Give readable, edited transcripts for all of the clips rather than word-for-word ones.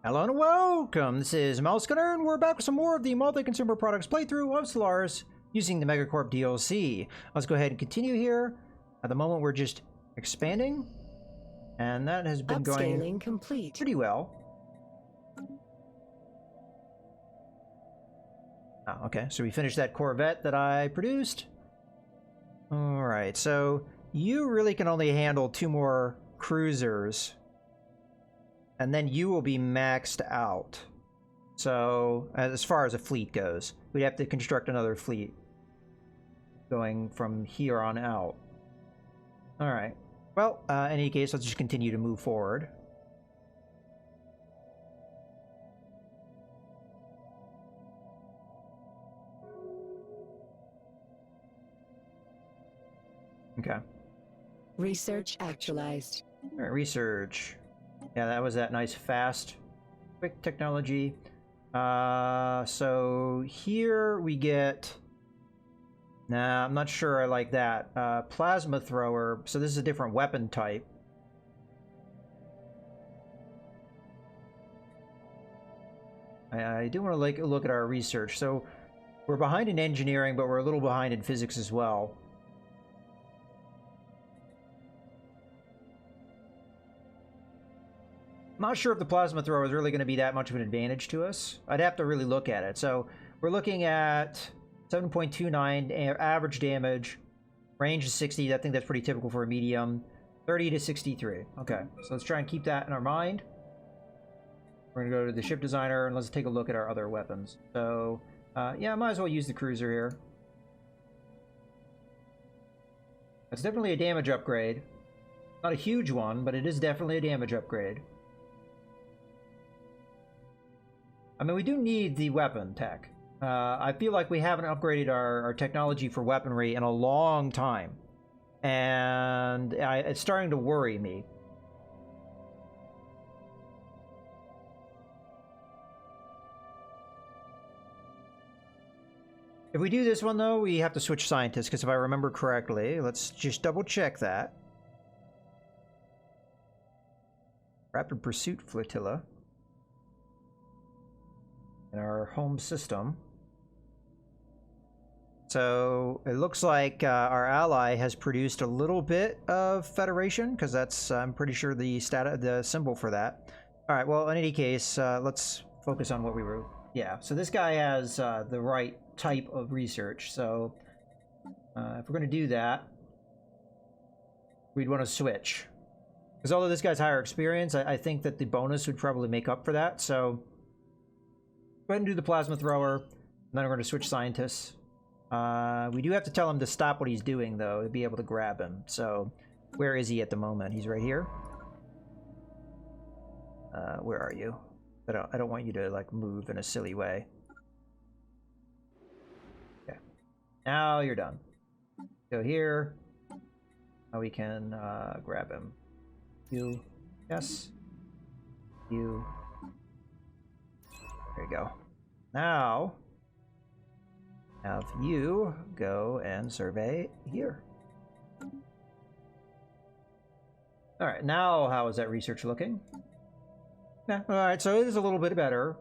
Hello and welcome, this is Mouse Gunner, and we're back with some more of the multi-consumer products playthrough of Stellaris using the MegaCorp DLC. Let's go ahead and continue here. At the moment we're just expanding, and that has been going complete. Pretty well. Oh, okay, so we finished that Corvette that I produced. Alright, so you really can only handle 2 more cruisers. And then you will be maxed out. So, as far as a fleet goes, we'd have to construct another fleet going from here on out. Alright. Well, in any case, let's just continue to move forward. Okay. Research actualized. Alright, research. Yeah, that was that nice, fast, quick technology. So here we get... Nah, I'm not sure I like that. Plasma thrower. So this is a different weapon type. I do want to look at our research. So we're behind in engineering, but we're a little behind in physics as well. Not sure if the plasma thrower is really going to be that much of an advantage to us. I'd have to really look at it. So we're looking at 7.29 average damage, range is 60. I think that's pretty typical for a medium. 30 to 63. Okay, so let's try and keep that in our mind. We're going to go to the ship designer and let's take a look at our other weapons. So yeah, I might as well use the cruiser here. That's definitely a damage upgrade. Not a huge one, but it is definitely a damage upgrade. I mean, we do need the weapon tech. I feel like we haven't upgraded our technology for weaponry in a long time. And it's starting to worry me. If we do this one, though, we have to switch scientists, because if I remember correctly, let's just double check that. Rapid Pursuit Flotilla. In our home system. So it looks like our ally has produced a little bit of Federation, because that's, I'm pretty sure, the symbol for that. All right, well, in any case, let's focus on what we were... Yeah, so this guy has the right type of research, so if we're going to do that, we'd want to switch. Because although this guy's higher experience, I think that the bonus would probably make up for that, so... Go ahead and do the plasma thrower, and then we're going to switch scientists. We do have to tell him to stop what he's doing, though, to be able to grab him. So, where is he at the moment? He's right here. Where are you? I don't want you to, like, move in a silly way. Okay. Now you're done. Go here. Now we can grab him. You. Yes. You. There you go. Now, have you go and survey here. Alright, now how is that research looking? Yeah, alright, so it is a little bit better.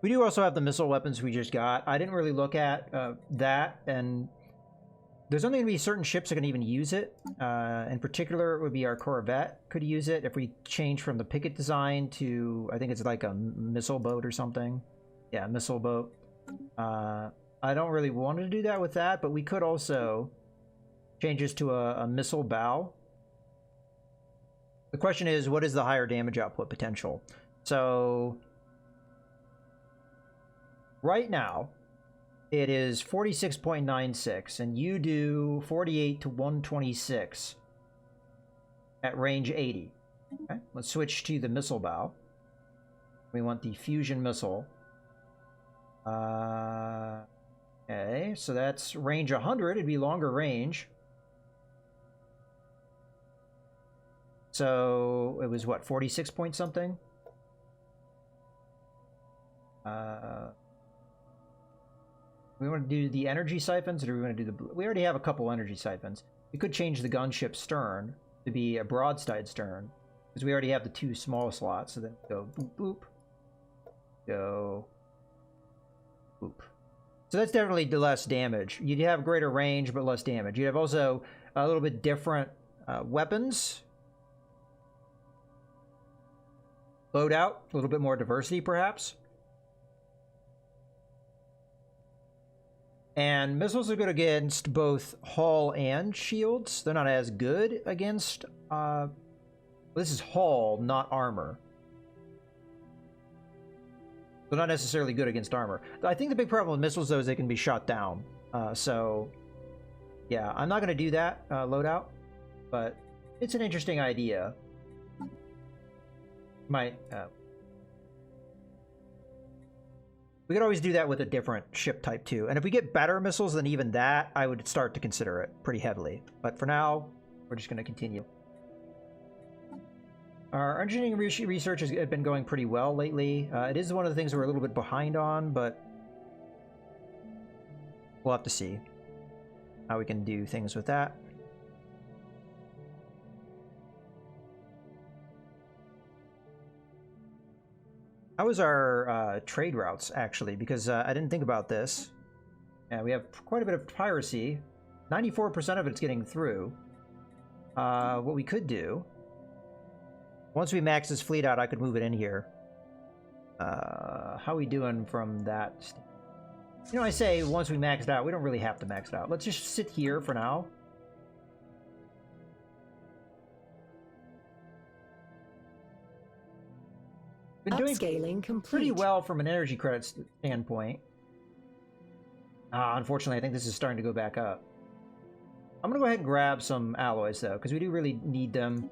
We do also have the missile weapons we just got. I didn't really look at that, and there's only going to be certain ships that can even use it. In particular, it would be our Corvette could use it if we change from the Picket design to, I think it's like a missile boat or something. Yeah, missile boat. I don't really want to do that with that, but we could also change this to a missile bow. The question is, what is the higher damage output potential? So, right now, it is 46.96, and you do 48 to 126 at range 80. Okay, let's switch to the missile bow. We want the fusion missile. Okay, so that's range 100. It'd be longer range. So it was what, 46 point something? We want to do the energy siphons, or do we want to do the... We already have a couple energy siphons. We could change the gunship stern to be a broadside stern, because we already have the 2 small slots. So then go boop boop, go boop. So that's definitely less damage. You'd have greater range, but less damage. You'd have also a little bit different weapons. Loadout, a little bit more diversity, perhaps. And missiles are good against both hull and shields. They're not as good against... this is hull, not armor. They're not necessarily good against armor. I think the big problem with missiles, though, is they can be shot down. So, yeah, I'm not going to do that loadout, but it's an interesting idea. We could always do that with a different ship type, too. And if we get better missiles than even that, I would start to consider it pretty heavily. But for now, we're just going to continue. Our engineering research has been going pretty well lately. It is one of the things we're a little bit behind on, but we'll have to see how we can do things with that. How is our trade routes, actually? Because I didn't think about this. Yeah, we have quite a bit of piracy. 94% of it's getting through. What we could do... Once we max this fleet out, I could move it in here. How are we doing from that? You know, I say once we max it out, we don't really have to max it out. Let's just sit here for now. Been doing Upscaling complete. pretty well from an energy credit standpoint. Unfortunately, I think this is starting to go back up. I'm going to go ahead and grab some alloys, though, because we do really need them.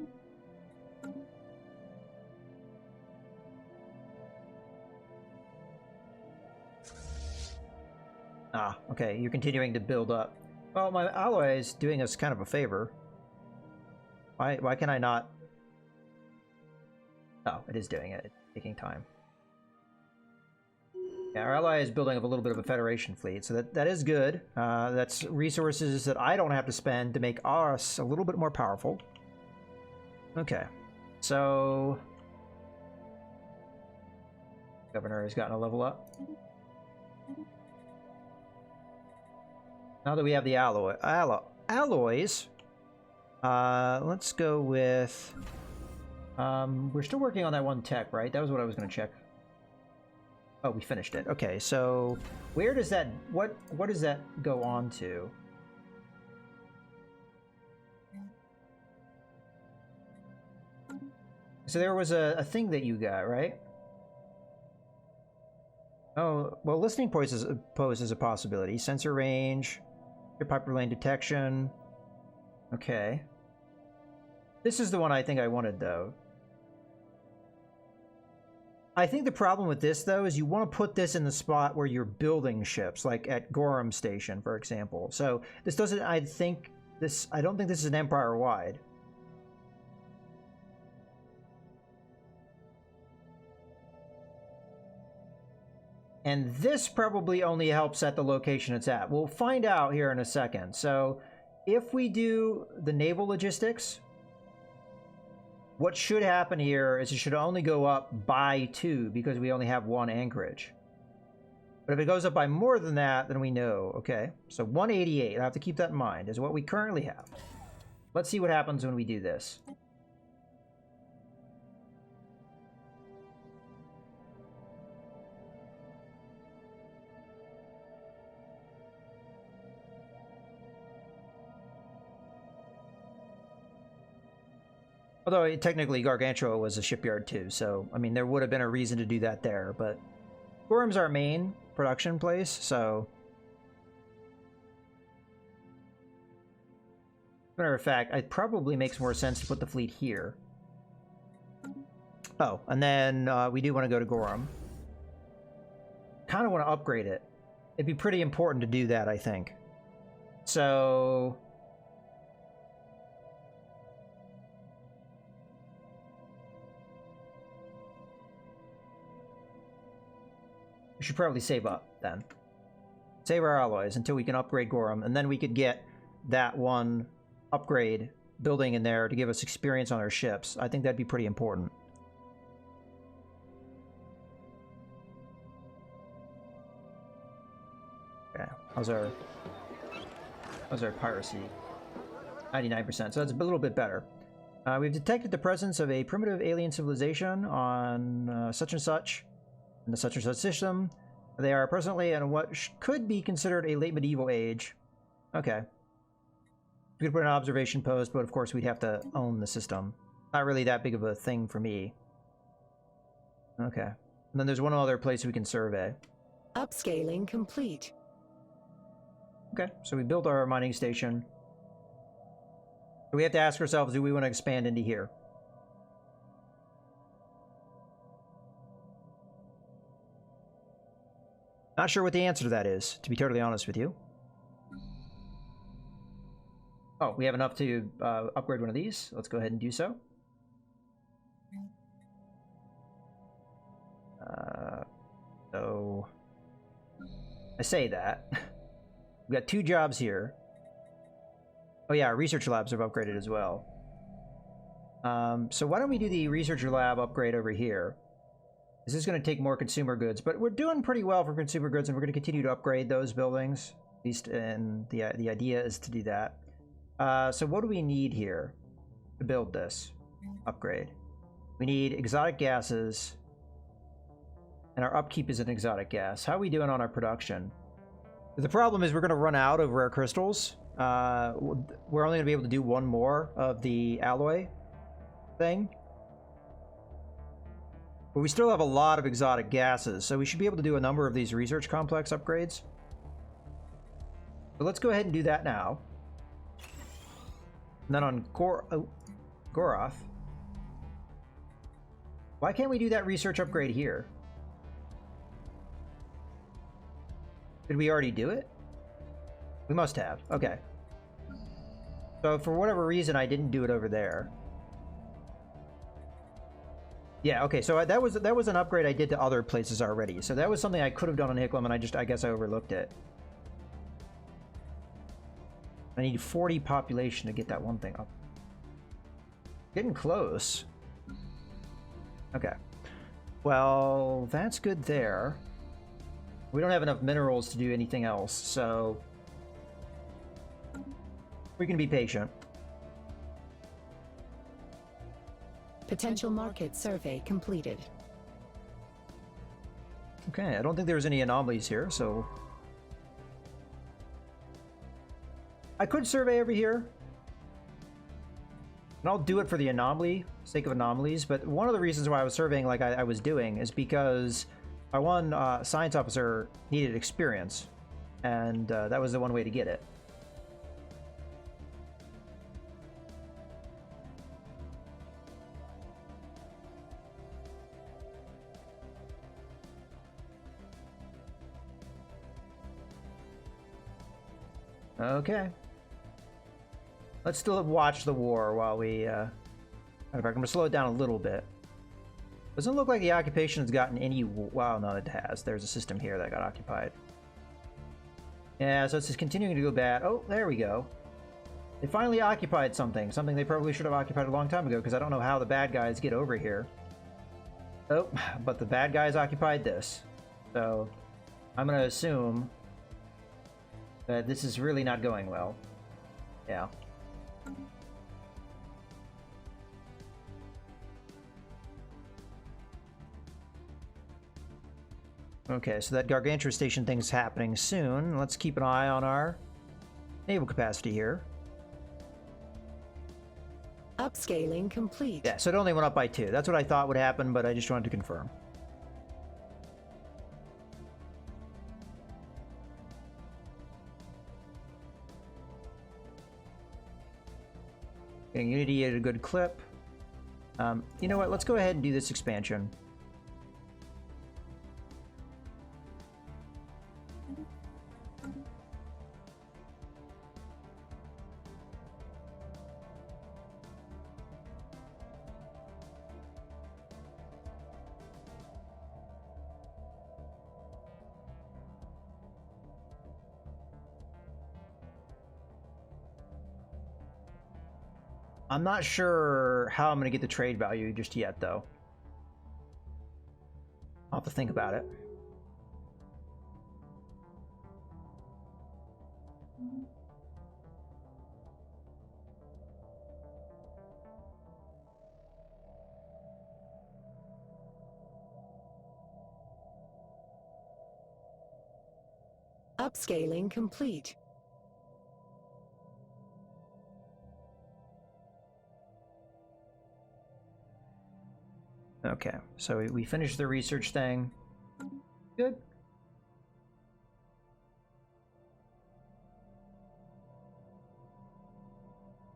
Okay, you're continuing to build up. Well, my alloy is doing us kind of a favor. Why can I not... Oh, it is doing it. It's taking time. Yeah, our ally is building up a little bit of a Federation fleet, so that is good. That's resources that I don't have to spend to make us a little bit more powerful. Okay, so... Governor has gotten a level up. Now that we have the alloys, let's go with... we're still working on that one tech, right? That was what I was going to check. Oh, we finished it. Okay, so where does that... What does that go on to? So there was a thing that you got, right? Oh, well, listening poses a possibility. Sensor range, your piper lane detection. Okay. This is the one I think I wanted, though. I think the problem with this, though, is you want to put this in the spot where you're building ships, like at Gorham Station, for example. So this doesn't, I don't think this is an Empire-wide. And this probably only helps at the location it's at. We'll find out here in a second. So if we do the naval logistics, what should happen here is it should only go up by 2 because we only have 1 anchorage. But if it goes up by more than that, then we know. Okay, so 188, I have to keep that in mind, is what we currently have. Let's see what happens when we do this. Although technically Gargantua was a shipyard too, so I mean there would have been a reason to do that there, but Gorham's our main production place, so matter of fact, it probably makes more sense to put the fleet here. Oh, and then we do want to go to Gorham. Kind of want to upgrade it. It'd be pretty important to do that, I think. So we should probably save up, then. Save our alloys until we can upgrade Gorham, and then we could get that one upgrade building in there to give us experience on our ships. I think that'd be pretty important. Okay, how's our piracy? 99%, so that's a little bit better. We've detected the presence of a primitive alien civilization on such and such in the such and such system. They are presently in what could be considered a late medieval age. Okay. We could put an observation post, but of course we'd have to own the system. Not really that big of a thing for me. Okay. And then there's one other place we can survey. Upscaling complete. Okay, so we built our mining station. We have to ask ourselves, do we want to expand into here? Not sure what the answer to that is, to be totally honest with you. Oh, we have enough to upgrade one of these. Let's go ahead and do so. So I say that. We've got 2 jobs here. Oh yeah, our research labs have upgraded as well. So why don't we do the researcher lab upgrade over here? This is going to take more consumer goods, but we're doing pretty well for consumer goods, and we're going to continue to upgrade those buildings. At least, and the idea is to do that. So what do we need here to build this upgrade? We need exotic gases, and our upkeep is an exotic gas. How are we doing on our production? The problem is we're going to run out of rare crystals. We're only going to be able to do one more of the alloy thing. But we still have a lot of exotic gases, so we should be able to do a number of these research complex upgrades. So let's go ahead and do that now. And then on Goroth. Why can't we do that research upgrade here? Did we already do it? We must have. Okay. So for whatever reason, I didn't do it over there. Yeah, okay, so that was an upgrade I did to other places already. So that was something I could have done on Hicklum, and I guess I overlooked it. I need 40 population to get that one thing up. Getting close. Okay. Well, that's good there. We don't have enough minerals to do anything else, so we can be patient. Potential market survey completed. Okay, I don't think there's any anomalies here, so I could survey over here. And I'll do it for the sake of anomalies, but one of the reasons why I was surveying like I was doing is because my one science officer needed experience, and that was the one way to get it. Okay. Let's still watch the war while we, in fact, I'm going to slow it down a little bit. Doesn't look like the occupation has gotten any, wow, no, it has. There's a system here that got occupied. Yeah, so it's just continuing to go bad. Oh, there we go. They finally occupied something they probably should have occupied a long time ago, because I don't know how the bad guys get over here. Oh, but the bad guys occupied this. So, I'm going to assume that this is really not going well. Yeah. Okay, so that Gargantua station thing's happening soon. Let's keep an eye on our naval capacity here. Upscaling complete. Yeah, so it only went up by 2. That's what I thought would happen, but I just wanted to confirm. Getting Unity at a good clip. You know what? Let's go ahead and do this expansion. I'm not sure how I'm going to get the trade value just yet, though. I'll have to think about it. Upscaling complete. Okay, so we finished the research thing. Good.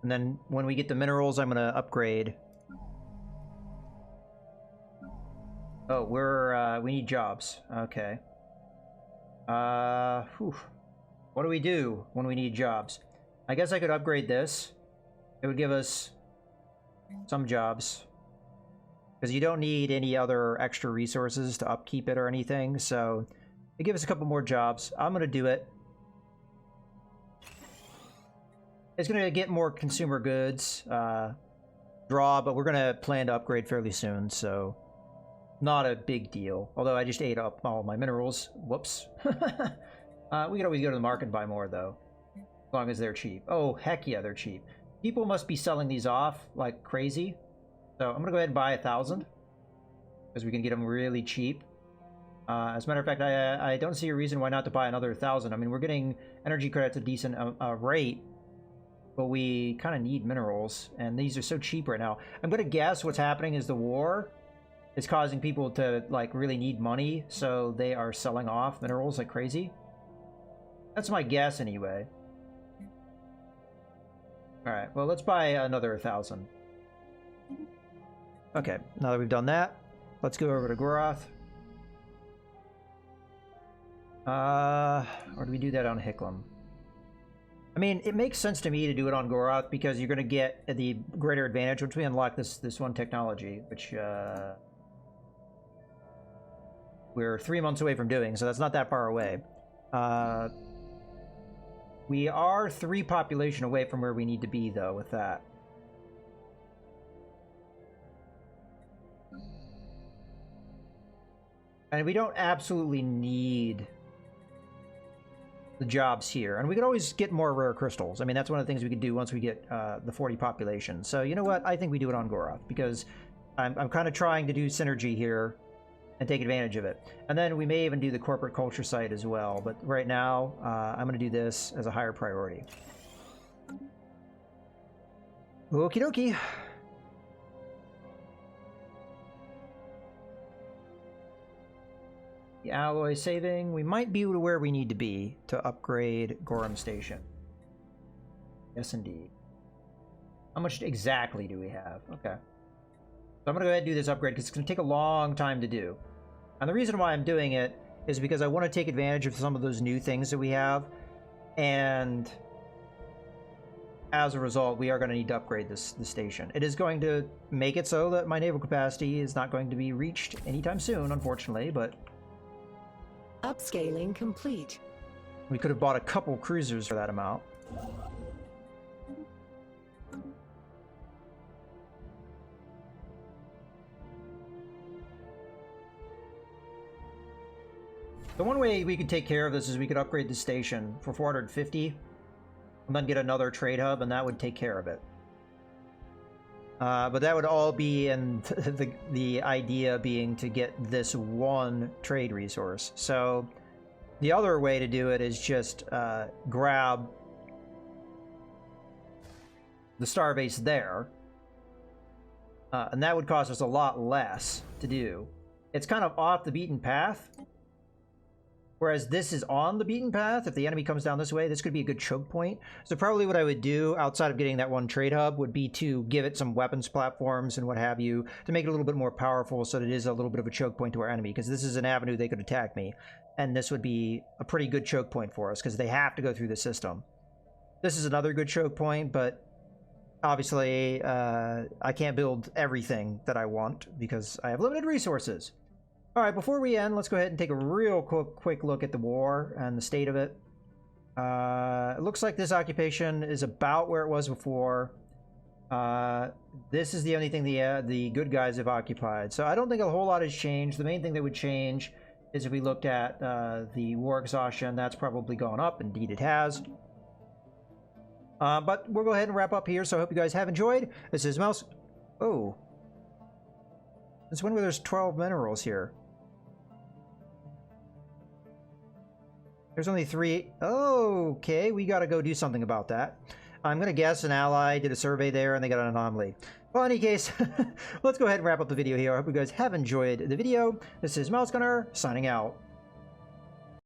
And then when we get the minerals, I'm gonna upgrade. Oh, we need jobs. Okay. Whew. What do we do when we need jobs? I guess I could upgrade this. It would give us some jobs. Because you don't need any other extra resources to upkeep it or anything, so it gives us a couple more jobs. I'm gonna do it. It's gonna get more consumer goods draw, but we're gonna plan to upgrade fairly soon, so not a big deal. Although I just ate up all my minerals. Whoops. We could always go to the market and buy more, though. As long as they're cheap. Oh, heck yeah, they're cheap. People must be selling these off like crazy. So I'm going to go ahead and buy 1,000. Because we can get them really cheap. As a matter of fact, I don't see a reason why not to buy another 1,000. I mean, we're getting energy credits at a decent rate. But we kind of need minerals. And these are so cheap right now. I'm going to guess what's happening is the war is causing people to like really need money, so they are selling off minerals like crazy. That's my guess anyway. All right, well, let's buy another 1,000. Okay, now that we've done that, let's go over to Goroth. Or do we do that on Hiklam? I mean, it makes sense to me to do it on Goroth because you're going to get the greater advantage once we unlock this one technology, which we're 3 months away from doing, so that's not that far away. We are 3 population away from where we need to be, though, with that. And we don't absolutely need the jobs here. And we could always get more rare crystals. I mean, that's one of the things we could do once we get the 40 population. So, you know what? I think we do it on Goroth, because I'm kind of trying to do synergy here and take advantage of it. And then we may even do the corporate culture site as well. But right now, I'm going to do this as a higher priority. Okie dokie. The alloy saving. We might be to where we need to be to upgrade Gorham Station. Yes, indeed. How much exactly do we have? Okay. So I'm going to go ahead and do this upgrade because it's going to take a long time to do. And the reason why I'm doing it is because I want to take advantage of some of those new things that we have. And as a result, we are going to need to upgrade the station. It is going to make it so that my naval capacity is not going to be reached anytime soon, unfortunately, but Upscaling complete. we could have bought a couple cruisers for that amount. The one way we could take care of this is we could upgrade the station for 450 and then get another trade hub, and that would take care of it. But that would all be in the idea being to get this one trade resource. So the other way to do it is just grab the starbase there. And that would cost us a lot less to do. It's kind of off the beaten path. Whereas this is on the beaten path. If the enemy comes down this way, this could be a good choke point. So probably what I would do outside of getting that one trade hub would be to give it some weapons platforms and what have you to make it a little bit more powerful so that it is a little bit of a choke point to our enemy, because this is an avenue they could attack me. And this would be a pretty good choke point for us because they have to go through the system. This is another good choke point, but obviously I can't build everything that I want because I have limited resources. All right, before we end, let's go ahead and take a real quick look at the war and the state of it. It looks like this occupation is about where it was before. This is the only thing the good guys have occupied. So I don't think a whole lot has changed. The main thing that would change is if we looked at the war exhaustion. That's probably gone up. Indeed it has. But we'll go ahead and wrap up here. So I hope you guys have enjoyed. This is Mouse. Oh. Since when were there's 12 minerals here? There's only 3. Okay, we gotta go do something about that. I'm gonna guess an ally did a survey there and they got an anomaly. Well, in any case, let's go ahead and wrap up the video here. I hope you guys have enjoyed the video. This is Mouse Gunner, signing out.